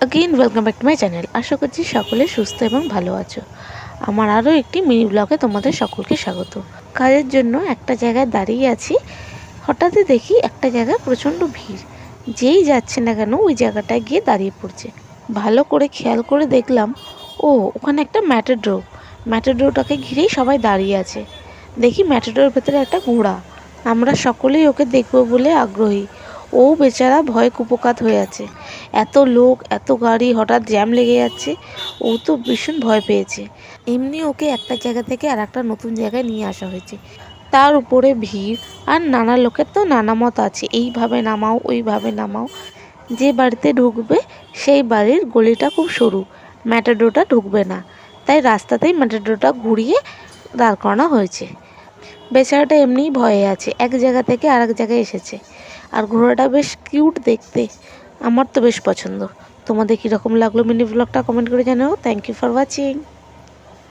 Again welcome back to my channel. आशा करছি সকলে সুস্থ এবং ভালো আছো। আমার আরও একটি মিনি ব্লগে তোমাদের সকলকে স্বাগত। কাজের জন্য একটা জায়গায় দাঁড়িয়ে আছি, হঠাৎই দেখি একটা জায়গায় প্রচণ্ড ভিড়। যেই যাচ্ছে না কেন ওই জায়গাটায় গিয়ে দাঁড়িয়ে পড়ছে। ভালো করে খেয়াল করে দেখলাম, ও ওখানে একটা ম্যাটাডোর, ম্যাটাডোরটাকে ঘিরেই সবাই দাঁড়িয়ে আছে। দেখি ম্যাটাডোরের ভেতরে একটা ঘোড়া। আমরা সকলেই ওকে দেখবো বলে আগ্রহী। ও বেচারা ভয়ে কুপোকাত হয়ে আছে। এত লোক, এত গাড়ি, হঠাৎ জ্যাম লেগে যাচ্ছে, ও তো ভীষণ ভয় পেয়েছে। এমনি ওকে একটা জায়গা থেকে আর একটা নতুন জায়গায় নিয়ে আসা হয়েছে, তার উপরে ভিড়। আর নানা লোকের তো নানা মত আছে, এইভাবে নামাও ওইভাবে নামাও। যে বাড়িতে ঢুকবে সেই বাড়ির গলিটা খুব সরু, ম্যাটাডোরটা ঢুকবে না, তাই রাস্তাতেই ম্যাটাডোরটা ঘুরিয়ে দাঁড় করানো হয়েছে। বেচারাটা এমনিই ভয়ে আছে, এক জায়গা থেকে আরেক জায়গায় এসেছে। আর ঘোড়াটা বেশ কিউট দেখতে, আমার তো বেশ পছন্দ। তোমাদের কীরকম লাগলো মিনি ব্লগটা কমেন্ট করে জানাও। Thank you for watching.